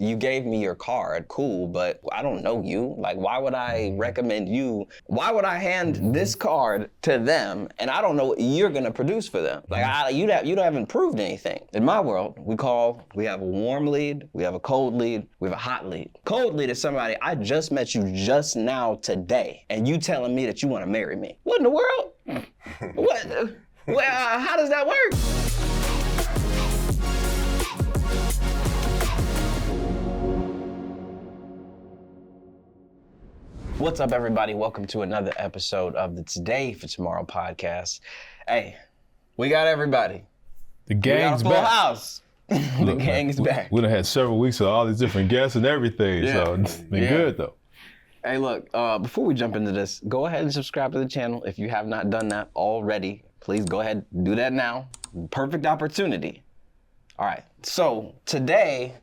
you gave me your card, cool, but I don't know you. Like, why would I recommend you? Why would I hand this card to them and I don't know what you're gonna produce for them? Like, you haven't proved anything. In my world, we have a warm lead, we have a cold lead, we have a hot lead. Cold lead is somebody, I just met you just now today, and you telling me that you wanna marry me. What in the world? How does that work? What's up, everybody? Welcome to another episode of the Today for Tomorrow podcast. Hey, we got everybody. The gang's we got a full back. House. The gang's back. We done had several weeks of all these different guests and everything, so it's been good though. Hey, look, before we jump into this, go ahead and subscribe to the channel if you have not done that already. Please go ahead and do that now. Perfect opportunity. All right, so today,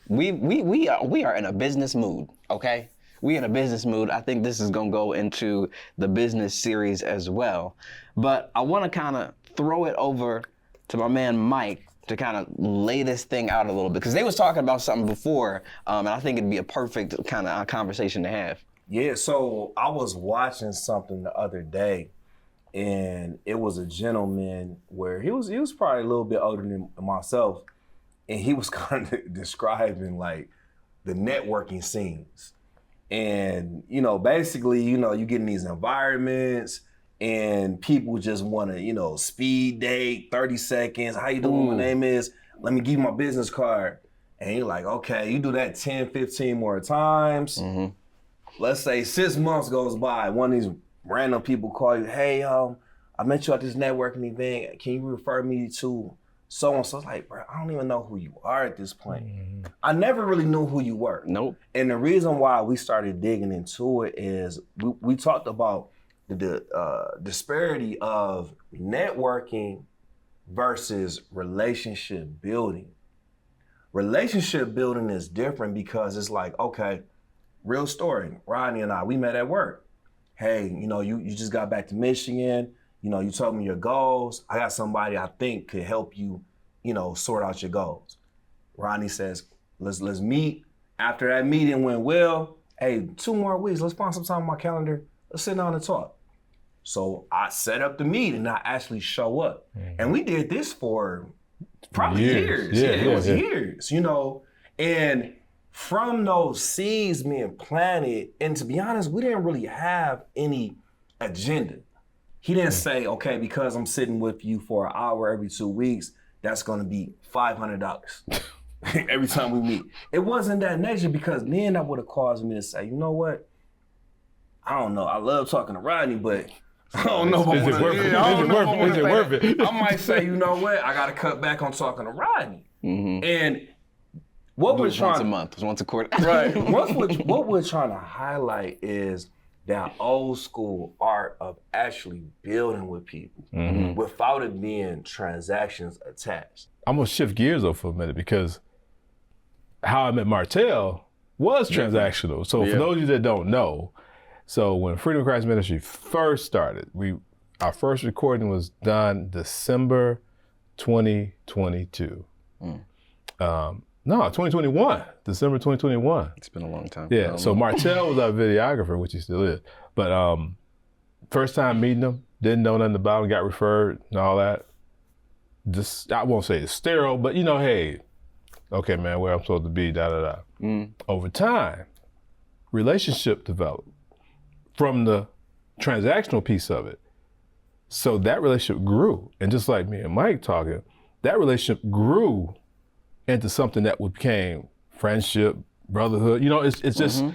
we are in a business mood, okay? We in a business mood. I think this is gonna go into the business series as well. But I wanna kinda throw it over to my man Mike to kind of lay this thing out a little bit. Because they was talking about something before, and I think it'd be a perfect kind of conversation to have. Yeah, so I was watching something the other day, and it was a gentleman where he was probably a little bit older than myself, and he was kind of describing like the networking scenes. And, basically, you get in these environments and people just want to, speed date, 30 seconds. How you doing? My name is, let me give you my business card. And you're like, okay, you do that 10, 15 more times. Mm-hmm. Let's say 6 months goes by. One of these random people call you, hey, I met you at this networking event. Can you refer me to so-and-so? It's like, bro, I don't even know who you are at this point. Mm-hmm. I never really knew who you were. Nope. And the reason why we started digging into it is we talked about the disparity of networking versus relationship building. Relationship building is different because it's like, okay, real story. Rodney and I, we met at work. Hey, you just got back to Michigan. You told me your goals. I got somebody I think could help you, sort out your goals. Rodney says, let's meet. After that meeting went well, hey, 2 more weeks, let's find some time on my calendar. Let's sit down and talk. So I set up the meeting and I actually show up. Mm-hmm. And we did this for probably years. It was years, And from those seeds being planted, and to be honest, we didn't really have any agenda. He didn't say, okay, because I'm sitting with you for an hour every 2 weeks, that's gonna be $500 every time we meet. It wasn't that nature, because then that would have caused me to say, you know what? I don't know, I love talking to Rodney, but I don't know if Is it worth it? I might say, you know what? I gotta cut back on talking to Rodney. Mm-hmm. And what we're trying once a month, once a quarter. Right. What we're trying to highlight is that old school art of actually building with people without it being transactions attached. I'm gonna shift gears though for a minute, because how I met Martell was transactional. So for those of you that don't know, so when Freedom of Christ Ministry first started, our first recording was done December 2022. No, 2021, December 2021. It's been a long time. Yeah, so Martell was our videographer, which he still is. But first time meeting him, didn't know nothing about him, got referred and all that. Just, I won't say it's sterile, but hey, okay man, where I'm supposed to be, da-da-da. Over time, relationship developed from the transactional piece of it. So that relationship grew. And just like me and Mike talking, that relationship grew into something that became friendship, brotherhood. It's just,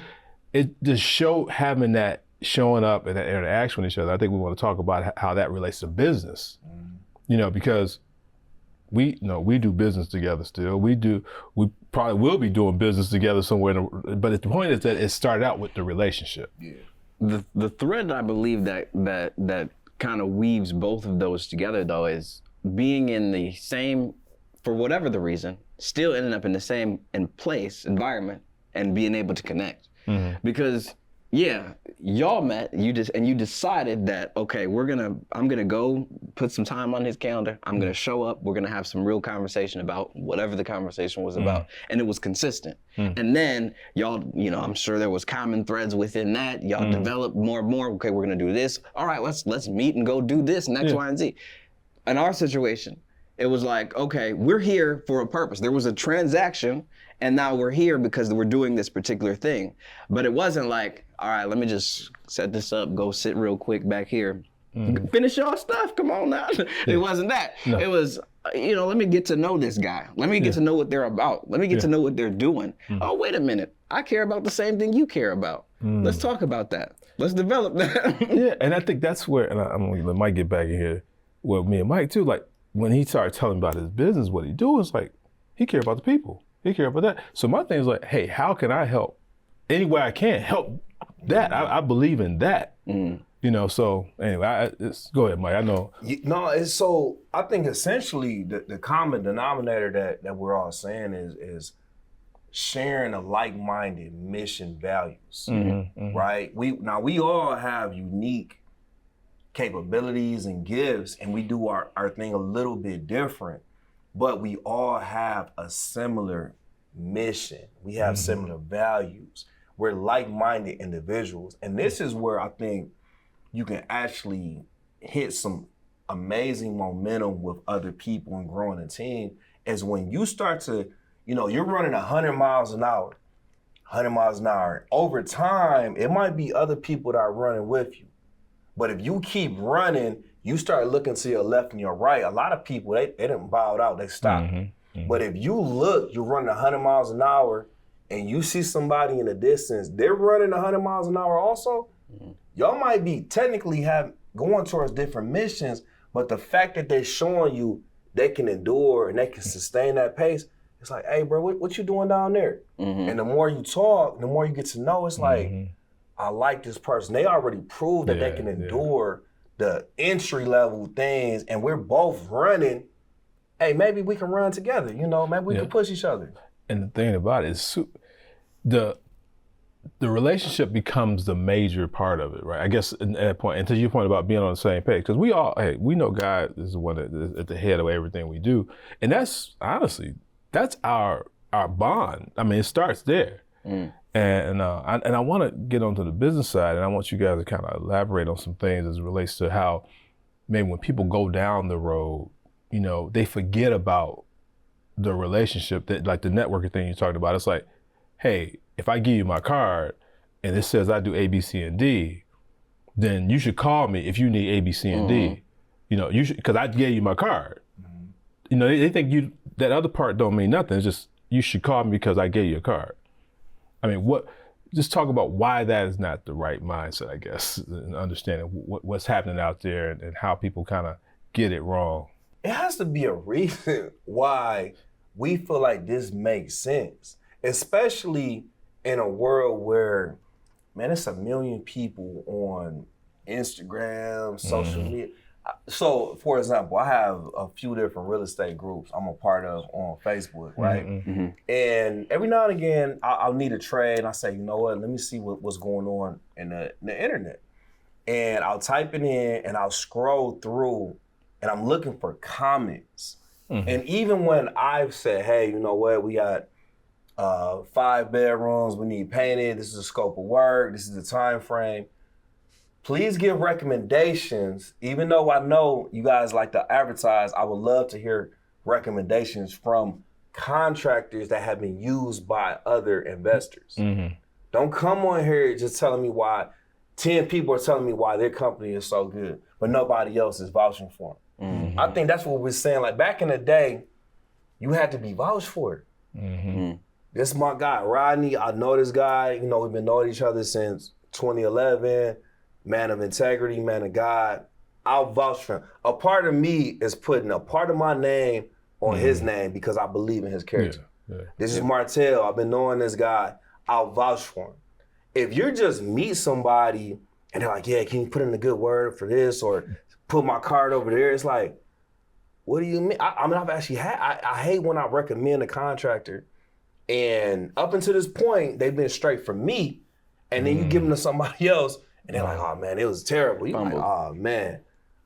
it just showed having that showing up and that interaction with each other. I think we want to talk about how that relates to business, because we do business together still. We probably will be doing business together somewhere, but the point is that it started out with the relationship. Yeah. The thread I believe that kind of weaves both of those together though is being in the same, for whatever the reason, still ending up in the same place, environment, and being able to connect. Because Yeah, y'all met. You decided that okay, I'm gonna go put some time on his calendar. I'm gonna show up. We're gonna have some real conversation about whatever the conversation was about, and it was consistent. And then y'all, I'm sure there was common threads within that. Y'all developed more and more. Okay, we're gonna do this. All right, let's meet and go do this and X, Y, and Z. In our situation, it was like, okay, we're here for a purpose. There was a transaction, and now we're here because we're doing this particular thing. But it wasn't like, all right, let me just set this up, go sit real quick back here. Finish y'all stuff, come on now. It wasn't that. No. It was, let me get to know this guy. Let me get to know what they're about. Let me get to know what they're doing. Oh, wait a minute. I care about the same thing you care about. Let's talk about that. Let's develop that. Yeah, and I think that's where, and I'm gonna let Mike get back in here, with me and Mike too, like when he started telling about his business, what he do is like, he care about the people. He care about that. So my thing is like, hey, how can I help? Any way I can help that. I believe in that. So anyway, go ahead, Mike. I know. No, it's so, I think essentially the common denominator that we're all saying is sharing a like-minded mission values, right? We all have unique capabilities and gifts, and we do our thing a little bit different, but we all have a similar mission. We have similar values. We're like-minded individuals. And this is where I think you can actually hit some amazing momentum with other people and growing a team, is when you start to, you're running 100 miles an hour. Over time, it might be other people that are running with you. But if you keep running, you start looking to your left and your right. A lot of people, they didn't bow out, they stopped. But if you look, you're running 100 miles an hour and you see somebody in the distance, they're running 100 miles an hour also, y'all might be technically going towards different missions, but the fact that they're showing you they can endure and they can sustain that pace, it's like, hey, bro, what you doing down there? And the more you talk, the more you get to know, it's like, I like this person. They already proved that they can endure the entry level things, and we're both running. Hey, maybe we can run together. Maybe we can push each other. And the thing about it is, the relationship becomes the major part of it, right? I guess at that point, and to your point about being on the same page, because we know God is the one that is at the head of everything we do, and that's honestly, that's our bond. I mean, it starts there. And I want to get onto the business side, and I want you guys to kind of elaborate on some things as it relates to how maybe when people go down the road, they forget about the relationship, that like the networking thing you're talking about. It's like, hey, if I give you my card and it says I do A, B, C, and D, then you should call me if you need A, B, C, and D. You should, because I gave you my card. They think that other part don't mean nothing. It's just, you should call me because I gave you a card. I mean, just talk about why that is not the right mindset, I guess, and understanding what's happening out there and how people kind of get it wrong. It has to be a reason why we feel like this makes sense, especially in a world where, man, it's 1 million people on Instagram, social media. So, for example, I have a few different real estate groups I'm a part of on Facebook, right? And every now and again, I'll need a trade, and I say, you know what, let me see what's going on in the internet. And I'll type it in, and I'll scroll through, and I'm looking for comments. And even when I've said, hey, you know what, we got 5 bedrooms, we need painted, this is the scope of work, this is the time frame, please give recommendations. Even though I know you guys like to advertise, I would love to hear recommendations from contractors that have been used by other investors. Don't come on here just telling me why 10 people are telling me why their company is so good, but nobody else is vouching for them. I think that's what we're saying. Like back in the day, you had to be vouched for it. This is my guy, Rodney. I know this guy. We've been knowing each other since 2011. Man of integrity, man of God. I'll vouch for him. A part of me is putting a part of my name on his name because I believe in his character. This is Martell. I've been knowing this guy. I'll vouch for him. If you just meet somebody and they're like, yeah, can you put in a good word for this or put my card over there? It's like, what do you mean? I've actually I hate when I recommend a contractor and up until this point, they've been straight for me. and then you give them to somebody else, and they're like, oh man, it was terrible. You're like, oh man,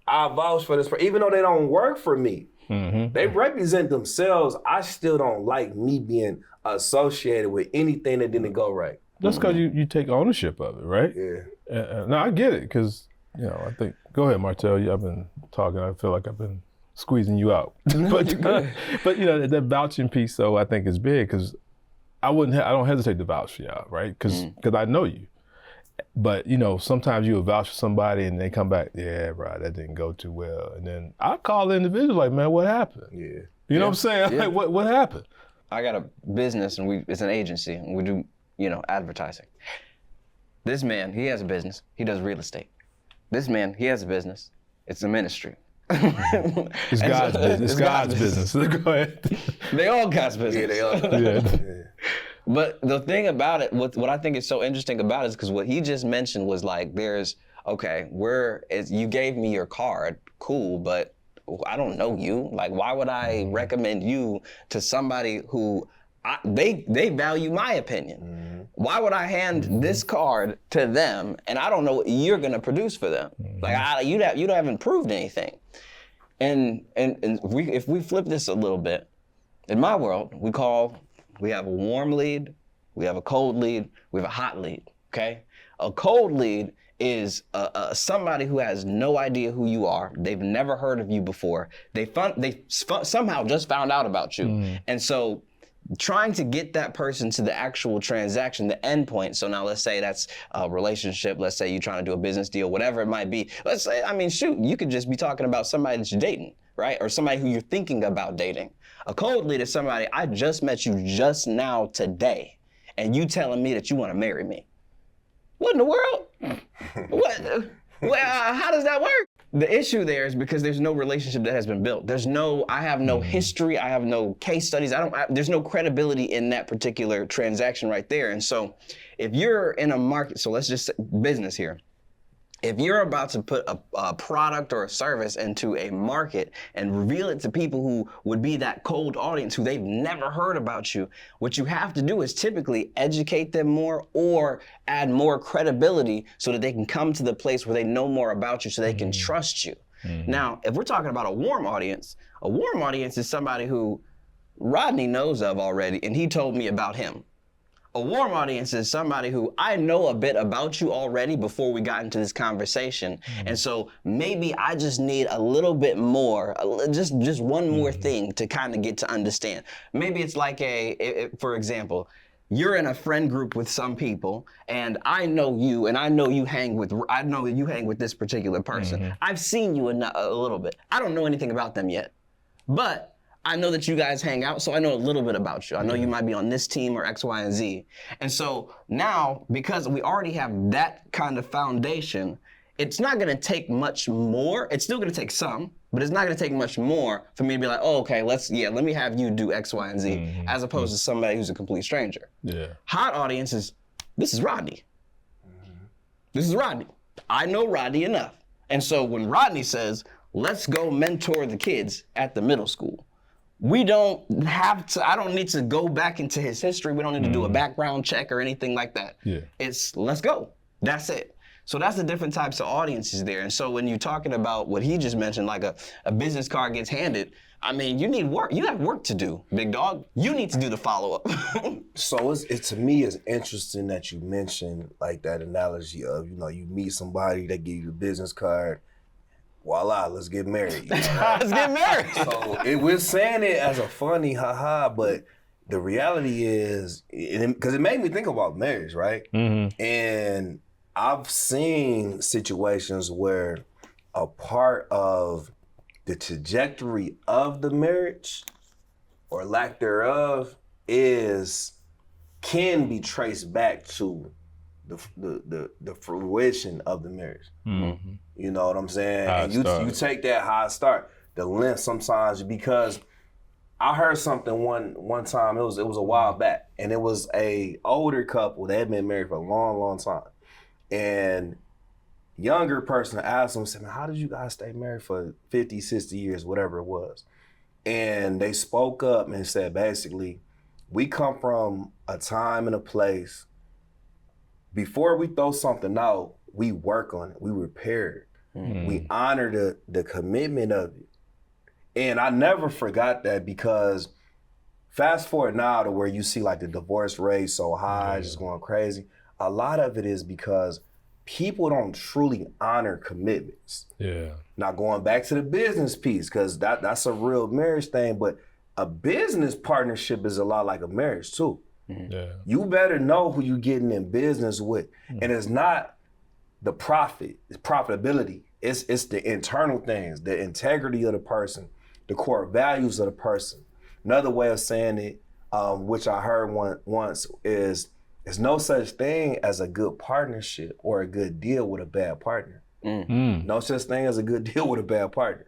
I vouch for this person. Even though they don't work for me, they represent themselves. I still don't like me being associated with anything that didn't go right. That's because you take ownership of it, right? Yeah. No, I get it, because, you know, I think, go ahead, Martell, I've been talking, I feel like I've been squeezing you out. But you know, that vouching piece, though, I think is big, because I don't hesitate to vouch for y'all, right? Because I know you. But, you know, sometimes you will vouch for somebody and they come back, yeah, bro, that didn't go too well. And then I call the individual like, man, what happened? Yeah. You know what I'm saying? Like, what happened? I got a business, and it's an agency, and we do, you know, advertising. This man, he has a business. He does real estate. This man, he has a business. It's a ministry. It's God's business. It's God's business. Go ahead. They all God's business. Yeah, they all. Yeah. But the thing about it, what I think is so interesting about it is because what he just mentioned was like, you gave me your card, cool, but I don't know you. Like, why would I recommend you to somebody who they value my opinion? Why would I hand this card to them and I don't know what you're gonna produce for them? Like, you haven't proved anything. And if we flip this a little bit, in my world, we have a warm lead, we have a cold lead, we have a hot lead, okay? A cold lead is somebody who has no idea who you are. They've never heard of you before. They somehow just found out about you. And so trying to get that person to the actual transaction, the end point. So now let's say that's a relationship. Let's say you're trying to do a business deal, whatever it might be. Let's say, I mean, shoot, you could just be talking about somebody that you're dating, right? Or somebody who you're thinking about dating. A cold lead is somebody, I just met you just now today, and you telling me that you want to marry me. What in the world? How does that work? The issue there is because there's no relationship that has been built. I have no history, I have no case studies, there's no credibility in that particular transaction right there. And so if you're in a market, so let's just say business here. If you're about to put a product or a service into a market and reveal it to people who would be that cold audience who they've never heard about you, what you have to do is typically educate them more or add more credibility so that they can come to the place where they know more about you so they can trust you. Now, if we're talking about a warm audience is somebody who Rodney knows of already, and he told me about him. A warm audience is somebody who I know a bit about you already before we got into this conversation. And so maybe I just need a little bit more, just one more thing to kind of get to understand. Maybe it's like for example, you're in a friend group with some people and I know you and I know you hang with this particular person. I've seen you a little bit. I don't know anything about them yet, but I know that you guys hang out, so I know a little bit about you. I know you might be on this team or X, Y, and Z. And so now, because we already have that kind of foundation, it's not gonna take much more. It's still gonna take some, but it's not gonna take much more for me to be like, oh, okay, let me have you do X, Y, and Z, as opposed to somebody who's a complete stranger. Hot audience is, this is Rodney. This is Rodney. I know Rodney enough. And so when Rodney says, let's go mentor the kids at the middle school, I don't need to go back into his history. We don't need to do a background check or anything like that. It's let's go. That's it. So that's the different types of audiences there. And so when you're talking about what he just mentioned, like a business card gets handed, I mean, you need work. You have work to do, big dog. You need to do the follow-up. So it to me is interesting that you mentioned like that analogy of, you meet somebody, they give you the business card, voila, let's get married. Let's get married. So we're saying it as a funny haha, but the reality is, because it made me think about marriage, right? And I've seen situations where a part of the trajectory of the marriage or lack thereof can be traced back to the fruition of the marriage. You know what I'm saying? And you take that high start, the length sometimes, because I heard something one time, it was a while back, and it was a older couple that had been married for a long, long time. And younger person asked them, said, man, how did you guys stay married for 50, 60 years, whatever it was? And they spoke up and said, basically, we come from a time and a place before we throw something out, we work on it, we repair it, we honor the commitment of it. And I never forgot that, because fast forward now to where you see like the divorce rate so high, just going crazy. A lot of it is because people don't truly honor commitments. Yeah. Now going back to the business piece, because that's a real marriage thing, but a business partnership is a lot like a marriage too. Yeah. You better know who you're getting in business with. And it's not the profit, it's profitability. It's the internal things, the integrity of the person, the core values of the person. Another way of saying it, which I heard once, is there's no such thing as a good partnership or a good deal with a bad partner. No such thing as a good deal with a bad partner.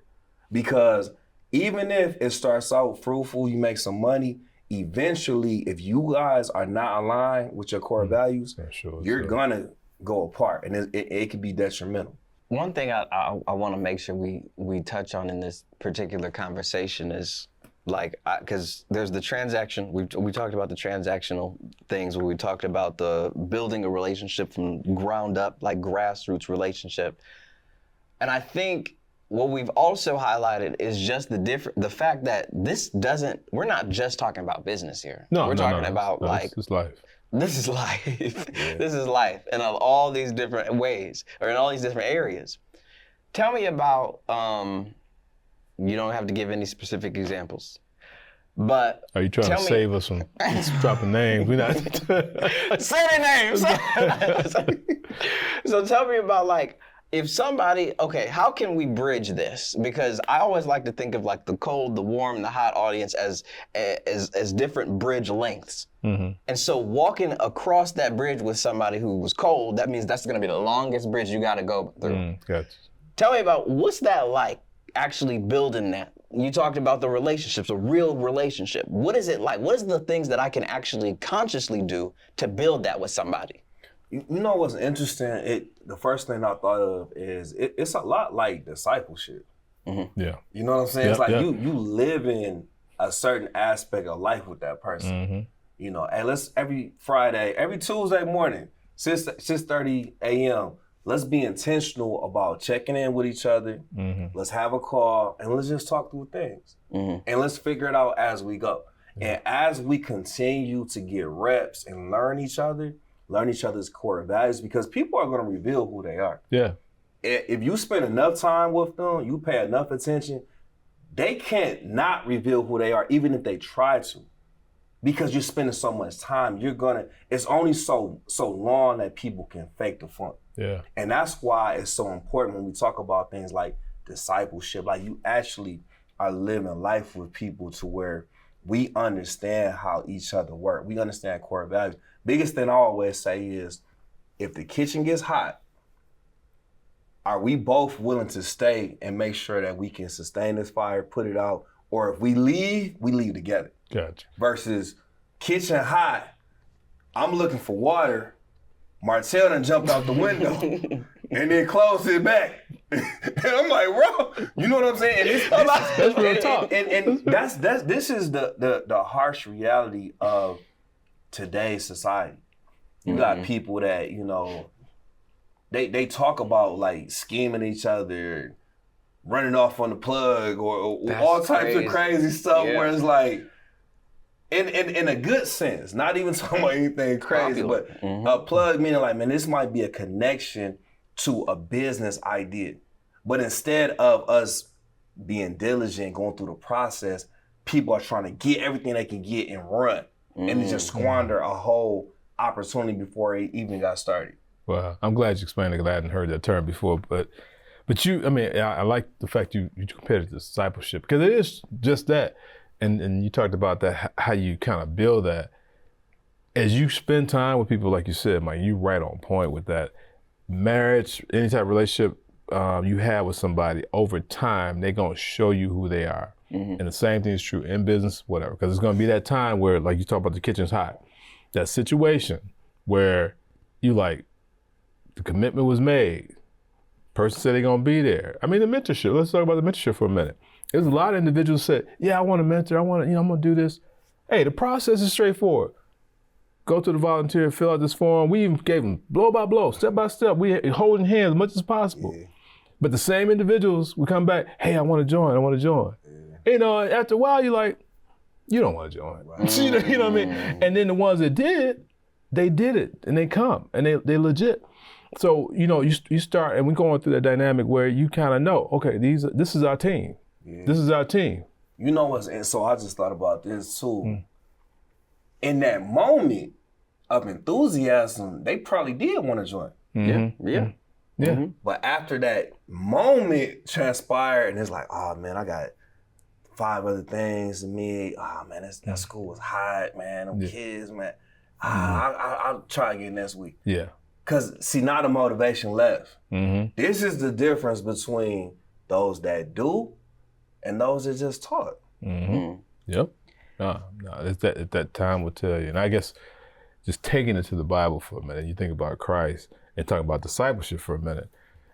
Because even if it starts out fruitful, you make some money, eventually, if you guys are not aligned with your core values, you're gonna go apart, and it could be detrimental. One thing I want to make sure we touch on in this particular conversation is, like, because there's the transaction, we talked about the transactional things, where we talked about the building a relationship from ground up, like grassroots relationship. And I think what we've also highlighted is just the fact that we're not just talking about business here. We're talking about it's life. This is life. This is life in all these different ways, or in all these different areas. Tell me about, you don't have to give any specific examples, but are you trying to save us from dropping names? We're not. Say their names. So tell me about, like, if somebody, okay, how can we bridge this? Because I always like to think of like the cold, the warm, the hot audience as different bridge lengths. And so walking across that bridge with somebody who was cold, that means that's gonna be the longest bridge you gotta go through. Gotcha. Tell me about, what's that like, actually building that? You talked about the relationships, a real relationship. What is it like? What is the things that I can actually consciously do to build that with somebody? You know what's interesting? The first thing I thought of is it's a lot like discipleship. Yeah. You know what I'm saying? It's like you live in a certain aspect of life with that person. You know, and let's every Tuesday morning, 6:30 a.m., let's be intentional about checking in with each other. Let's have a call and let's just talk through things. And let's figure it out as we go. And as we continue to get reps and learn each other's core values, because people are going to reveal who they are. Yeah. If you spend enough time with them, you pay enough attention, they can't not reveal who they are, even if they try to. Because you're spending so much time, it's only so long that people can fake the funk. Yeah. And that's why it's so important when we talk about things like discipleship, like you actually are living life with people to where we understand how each other work. We understand core values. Biggest thing I always say is, if the kitchen gets hot, are we both willing to stay and make sure that we can sustain this fire, put it out, or if we leave together? Gotcha. Versus kitchen hot, I'm looking for water, Martell done jumped out the window and then closed it back. And I'm like, bro, you know what I'm saying? That's real talk. And this is the harsh reality of today's society. You got people that, you know, they talk about like scheming each other, running off on the plug, or all types of crazy stuff where it's like, in a good sense, not even talking about anything crazy, but a plug meaning like, man, this might be a connection to a business idea. But instead of us being diligent, going through the process, people are trying to get everything they can get and run. And they just squander a whole opportunity before it even got started. Well, I'm glad you explained it, because I hadn't heard that term before. But I like the fact you compared it to discipleship, because it is just that. And you talked about that, how you kind of build that. As you spend time with people, like you said, Mike, you right on point with that. Marriage, any type of relationship you have with somebody, over time, they're going to show you who they are. And the same thing is true in business, whatever. Because it's going to be that time where, like you talk about the kitchen's hot, that situation where you like, the commitment was made. Person said they're going to be there. I mean, the mentorship, let's talk about the mentorship for a minute. There's a lot of individuals said, yeah, I want to mentor, I'm going to do this. Hey, the process is straightforward. go to the volunteer, fill out this form. We even gave them blow by blow, step by step. We holding hands as much as possible. Yeah. But the same individuals would come back, hey, I want to join. Yeah. You know, after a while, you're like, you don't want to join. Right. You know what I mean? And then the ones that did, they did it, and they come, and they legit. So, you know, you start, and we're going through that dynamic where you kind of know, okay, this is our team. Yeah. This is our team. You know what? And so I just thought about this too. In that moment of enthusiasm, they probably did want to join. Mm-hmm. Yeah. Mm-hmm. But after that moment transpired, and it's like, oh man, I got 5 other things to me. Oh man, that school was hot, man. Them kids, man. I'll try again next week. Yeah. Cause see, now the motivation left. This is the difference between those that do and those that just taught. Yep. No, it's that time will tell you. And I guess just taking it to the Bible for a minute, you think about Christ and talk about discipleship for a minute.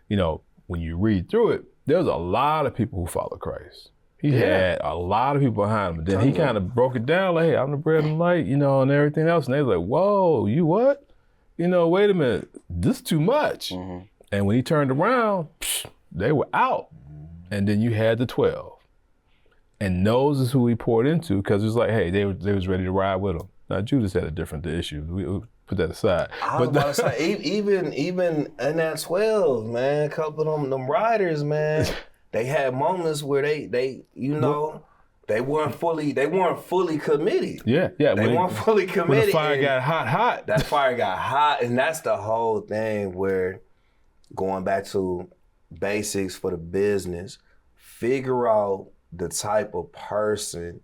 You know, when you read through it, there's a lot of people who follow Christ. He had a lot of people behind him. Then he kind of broke it down like, hey, I'm the bread and light, you know, and everything else. And they was like, whoa, you what? You know, wait a minute, this is too much. And when he turned around, they were out. And then you had the 12. And those is who he poured into, because it was like, hey, they was ready to ride with him. Now Judas had a different issue. We put that aside. I was about to say, even in that 12, man, a couple of them riders, man, they had moments where they you know, they weren't fully committed. Yeah. They weren't fully committed. When the fire got hot. That fire got hot, and that's the whole thing where, going back to basics for the business, figure out the type of person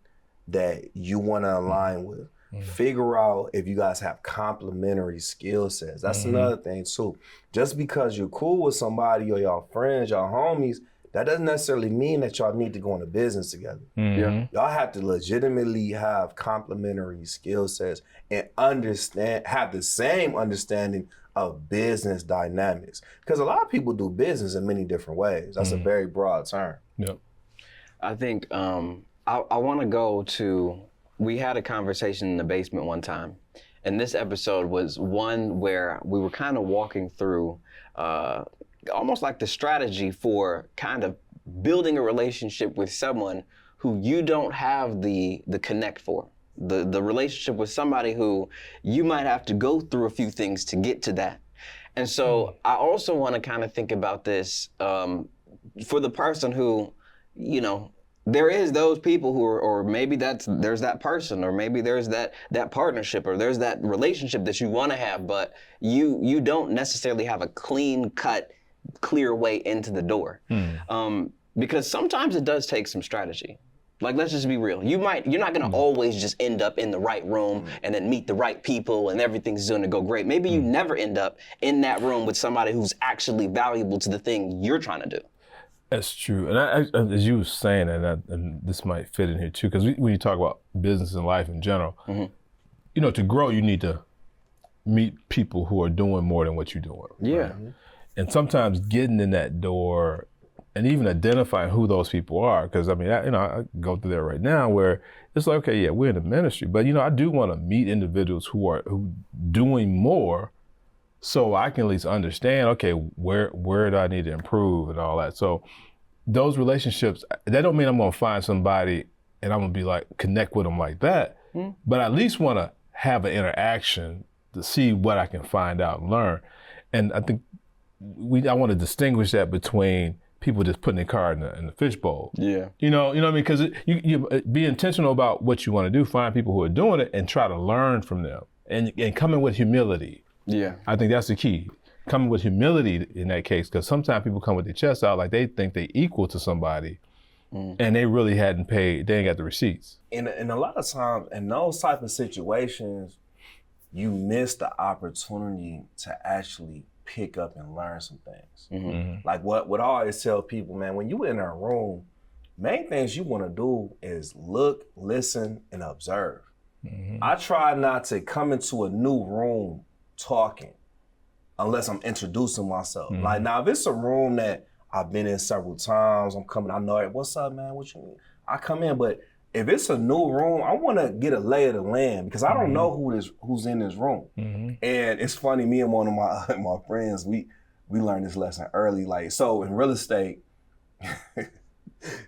that you want to align with. Figure out if you guys have complementary skill sets. That's another thing too. Just because you're cool with somebody or y'all friends, y'all homies, that doesn't necessarily mean that y'all need to go into business together. Y'all have to legitimately have complementary skill sets and have the same understanding of business dynamics. Because a lot of people do business in many different ways. That's a very broad term. Yep. I think I want to go to, we had a conversation in the basement one time, and this episode was one where we were kind of walking through almost like the strategy for kind of building a relationship with someone who you don't have the connect for. The relationship with somebody who you might have to go through a few things to get to that. And so I also want to kind of think about this for the person who, you know, there is those people who are, or maybe there's that person, or maybe there's that partnership, or there's that relationship that you want to have, but you don't necessarily have a clear way into the door. Because sometimes it does take some strategy. Like, let's just be real. You're not gonna always just end up in the right room and then meet the right people and everything's gonna go great. Maybe you never end up in that room with somebody who's actually valuable to the thing you're trying to do. That's true. And I, as you were saying, and this might fit in here too, because when you talk about business and life in general, you know, to grow, you need to meet people who are doing more than what you're doing. Yeah. Right? And sometimes getting in that door and even identifying who those people are, because I mean, I go through that right now where it's like, okay, yeah, we're in the ministry, but you know, I do want to meet individuals who doing more, so I can at least understand, okay, where do I need to improve and all that. So those relationships, that don't mean I'm gonna find somebody and I'm gonna be like, connect with them like that, but I at least wanna have an interaction to see what I can find out and learn. And I think I wanna distinguish that between people just putting their card in the fishbowl. Yeah. You know what I mean? Because you be intentional about what you wanna do, find people who are doing it and try to learn from them and come in with humility. Yeah. I think that's the key. Coming with humility in that case, because sometimes people come with their chest out like they think they equal to somebody and they really hadn't paid, they ain't got the receipts. And a lot of times in those type of situations, you miss the opportunity to actually pick up and learn some things. Like what I always tell people, man, when you in a room, main things you want to do is look, listen, and observe. I try not to come into a new room talking unless I'm introducing myself. Like now, if it's a room that I've been in several times, I'm coming, I know it, what's up, man, what you mean? I come in, but if it's a new room, I want to get a lay of the land because I don't know who's in this room. And it's funny, me and one of my friends, we learned this lesson early. Like, so in real estate,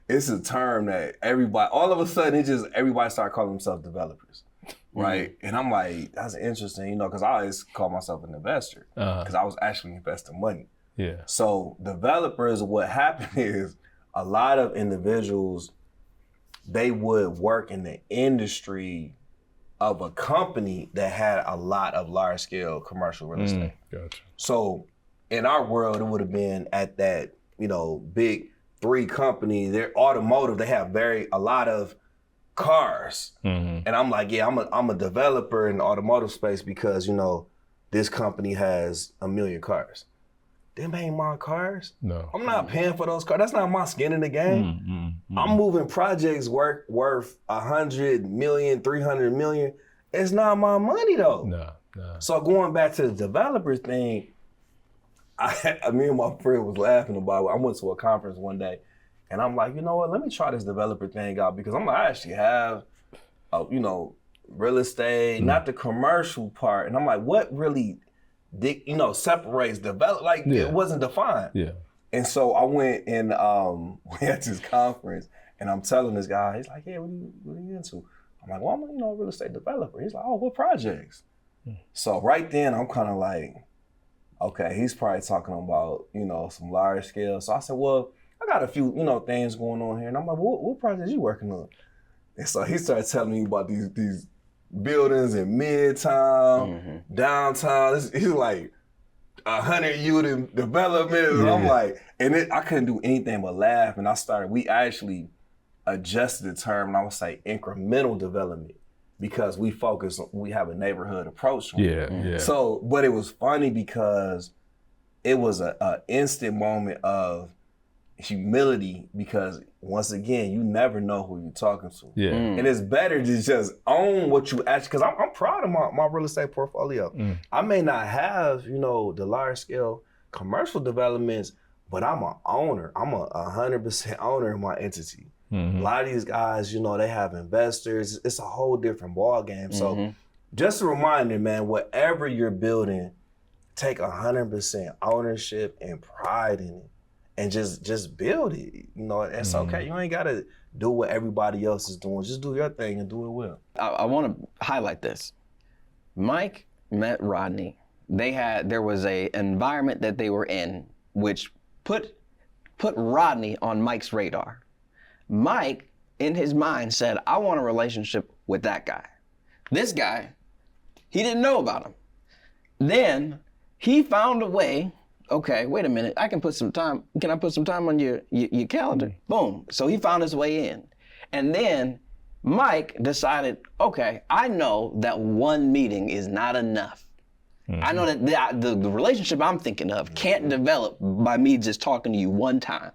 it's a term that all of a sudden, everybody start calling themselves developers, right? And I'm like, that's interesting, because I always call myself an investor because I was actually investing money. Yeah. So developers, what happened is a lot of individuals, they would work in the industry of a company that had a lot of large scale commercial real estate. Gotcha. So in our world, it would have been at that, big 3 company, they're automotive, they have a lot of cars. And I'm like, yeah, I'm a developer in the automotive space because, this company has 1 million cars. Them ain't my cars. No. I'm not paying for those cars. That's not my skin in the game. I'm moving projects worth 100 million, 300 million. It's not my money though. No. So going back to the developer thing, me and my friend was laughing about it. I went to a conference one day and I'm like, you know what, let me try this developer thing out because I actually have, real estate, not the commercial part. And I'm like, what really separates develop, it wasn't defined. Yeah. And so I went and we had this conference and I'm telling this guy, he's like, yeah, what are you into? I'm like, well, I'm a real estate developer. He's like, oh, what projects? So right then I'm kind of like, okay, he's probably talking about, some large scale. So I said, well, I got a few, things going on here. And I'm like, what projects you working on? And so he started telling me about these buildings in Midtown, downtown. He's like 100 unit development. And I'm like, I couldn't do anything but laugh. And we actually adjusted the term and I would say incremental development because we have a neighborhood approach. Yeah. So, but it was funny because it was a instant moment of humility because once again, you never know who you're talking to. Yeah. And it's better to just own what you actually, because I'm proud of my real estate portfolio. I may not have, the large scale commercial developments, but I'm an owner. I'm a 100% owner in my entity. A lot of these guys, they have investors. It's a whole different ball game. So just a reminder, man, whatever you're building, take 100% ownership and pride in it. And just build it. It's okay. You ain't gotta do what everybody else is doing. Just do your thing and do it well. I want to highlight this. Mike met Rodney. There was a environment that they were in which put Rodney on Mike's radar. Mike, in his mind, said, I want a relationship with that guy. This guy, he didn't know about him. Then he found a way. Okay, wait a minute. I can put some time. Can I put some time on your calendar? Boom. So he found his way in. And then Mike decided, okay, I know that one meeting is not enough. I know that the relationship I'm thinking of can't develop by me just talking to you one time.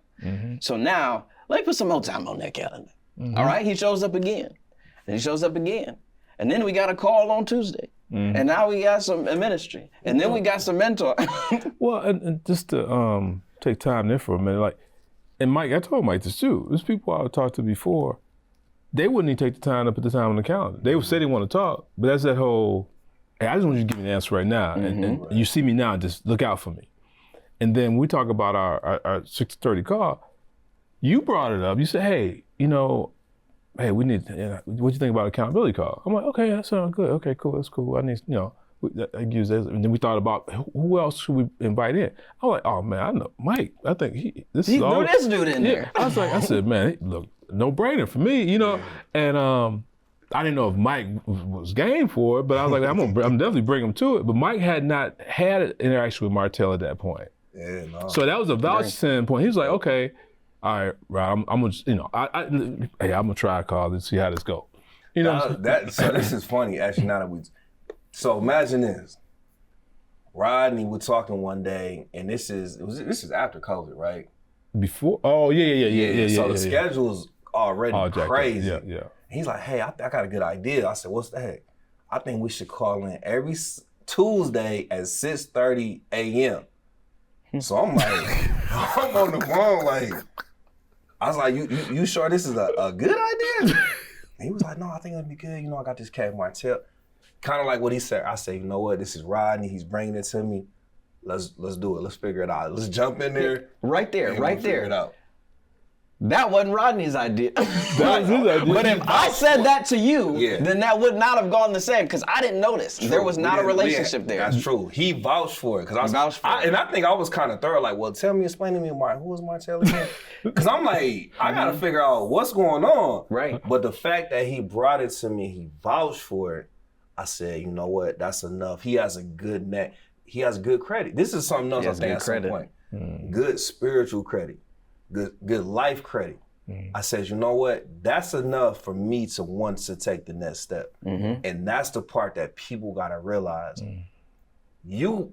So now, let me put some more time on that calendar. All right, he shows up again. And he shows up again. And then we got a call on Tuesday. And now we got some ministry. And then we got some mentor. Well, and just to take time there for a minute, and Mike, I told Mike this too. There's people I've talked to before, they wouldn't even take the time to put the time on the calendar. They would say they want to talk, but that's that whole, hey, I just want you to give me an answer right now. And you see me now, just look out for me. And then we talk about our 6:30 call. You brought it up. You said, hey, hey, we need, what you think about accountability call? I'm like, okay, that sounds good. Okay, cool, that's cool. I need, I use this. And then we thought about who else should we invite in? I was like, oh man, I know Mike. I think this is all. This dude in there. I said, man, look, no brainer for me, And I didn't know if Mike was game for it, but I was like, I'm definitely bring him to it. But Mike had not had an interaction with Martell at that point. Yeah, no. So that was a vouching point. He was like, okay. All right, I'm gonna, hey, I'm gonna try a call and see how this go. So this is funny, actually. So imagine this. Rodney, we're talking one day, and this is after COVID, right? Before? Oh yeah. So the schedule's already crazy. Yeah. He's like, hey, I got a good idea. I said, what's the heck? I think we should call in every Tuesday at 6:30 a.m. So I'm like, I'm on the phone like. I was like, you sure this is a good idea? And he was like, no, I think it'll be good. You know, I got this cat Martell. Kind of like what he said. I said, you know what? This is Rodney. He's bringing it to me. Let's do it. Let's figure it out. Let's jump in there. Right there. Figure it out. That wasn't Rodney's idea. That was his idea. But if I said that to you, Yeah. then that would not have gone the same because I didn't notice. There was not a relationship there. That's true. He vouched for it. He vouched for it. And I think I was kind of thorough. Like, well, explain to me, Mark, who was Martell again? Because I'm like, I got to figure out what's going on. Right. But the fact that he brought it to me, he vouched for it, I said, you know what? That's enough. He has a good net. He has good credit. This is something else I think at some point. Good spiritual credit. Good life credit. I said, you know what? That's enough for me to want to take the next step. And that's the part that people gotta realize. You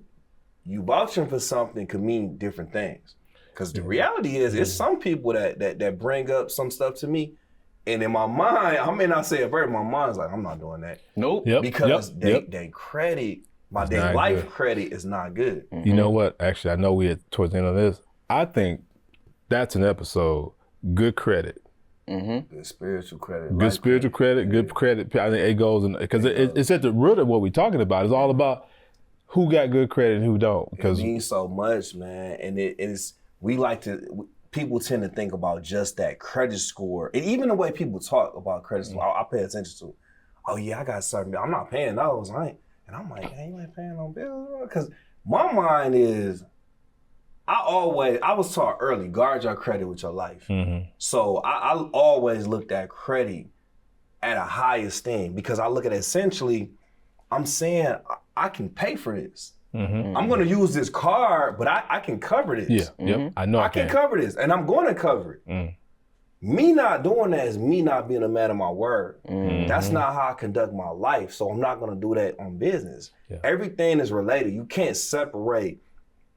vouching for something could mean different things. Because the reality is, it's some people that bring up some stuff to me, and in my mind, I may not say it very, my mind's like, I'm not doing that. Nope. Because they credit, their life credit is not good. You know what? Actually, I know we're towards the end of this. I think that's an episode. Good credit. Good spiritual credit. Good spiritual credit, good credit. I think it goes in, because it's at the root of what we're talking about. It's all about who got good credit and who don't. Because it means so much, man. And people tend to think about just that credit score. And even the way people talk about credit score, I pay attention to. Oh yeah, I got certain bills. I'm not paying those. And I'm like, hey, you ain't paying no bills? Because my mind is, I was taught early, guard your credit with your life. So I always looked at credit at a high esteem because I look at it essentially, I'm saying I can pay for this. I'm gonna use this card, but I can cover this. I know I can cover this, and I'm gonna cover it. Me not doing that is me not being a man of my word. That's not how I conduct my life, so I'm not gonna do that on business. Everything is related. You can't separate,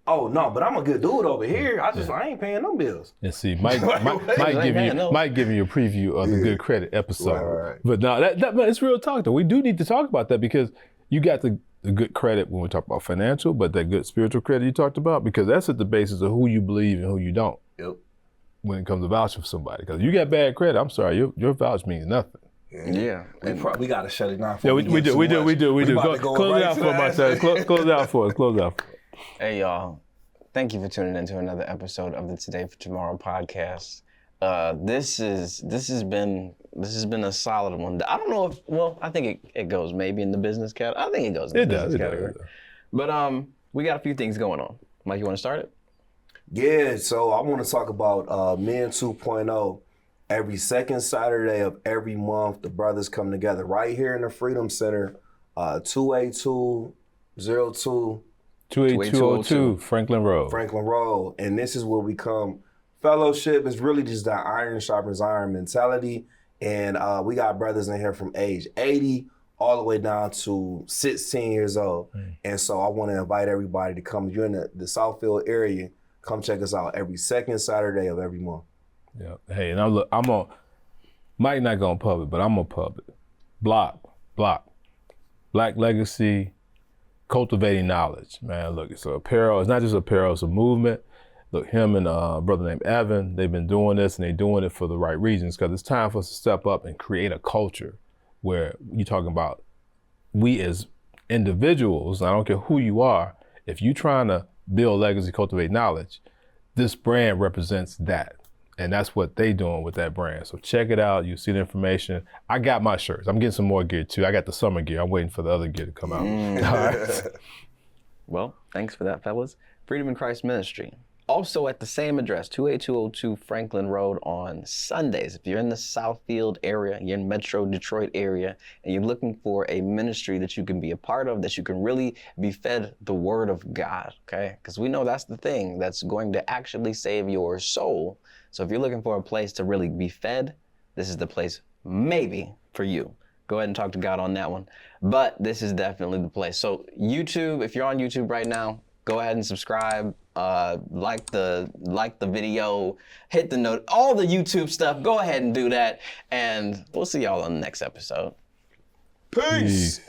oh no, but I'm a good dude over here. I ain't paying no bills. And see, Mike giving you a preview of the good credit episode. Right. But no, that it's real talk though. We do need to talk about that because you got the good credit when we talk about financial, but that good spiritual credit you talked about, because that's at the basis of who you believe and who you don't. When it comes to vouching for somebody. Because you got bad credit, I'm sorry, your vouch means nothing. We got to shut it down. We do. Close it out for myself. Close it out for us. Hey y'all, thank you for tuning in to another episode of the Today for Tomorrow podcast. This has been a solid one. I don't know if, I think it goes maybe in the business category. I think it goes in the business category. But we got a few things going on. Mike, you want to start it? Yeah, so I want to talk about Men 2.0. Every second Saturday of every month, the brothers come together right here in the Freedom Center, 28202. 28202 Franklin Road. And this is where we come. Fellowship is really just that iron sharpens iron mentality. And we got brothers in here from age 80 all the way down to 16 years old. And so I want to invite everybody to come. If you're in the Southfield area, come check us out every second Saturday of every month. Yeah. Hey, and Mike not gonna pub it, but I'm gonna pub it. Block. Black legacy, cultivating knowledge. Man, look, it's apparel. It's not just apparel, it's a movement. Look, him and a brother named Evan, they've been doing this and they're doing it for the right reasons, because it's time for us to step up and create a culture where you're talking about we as individuals, I don't care who you are, if you're trying to build legacy, cultivate knowledge, this brand represents that. And that's what they doing with that brand. So check it out. You see the information. I got my shirts. I'm getting some more gear too. I got the summer gear. I'm waiting for the other gear to come out. All right. Well, thanks for that, fellas. Freedom in Christ Ministry. Also at the same address, 28202 Franklin Road on Sundays. If you're in the Southfield area, you're in Metro Detroit area, and you're looking for a ministry that you can be a part of, that you can really be fed the word of God, okay? Because we know that's the thing that's going to actually save your soul. So if you're looking for a place to really be fed, this is the place maybe for you. Go ahead and talk to God on that one. But this is definitely the place. So YouTube, if you're on YouTube right now, go ahead and subscribe. Like the video, hit the note, all the YouTube stuff. Go ahead and do that, and we'll see y'all on the next episode. Peace.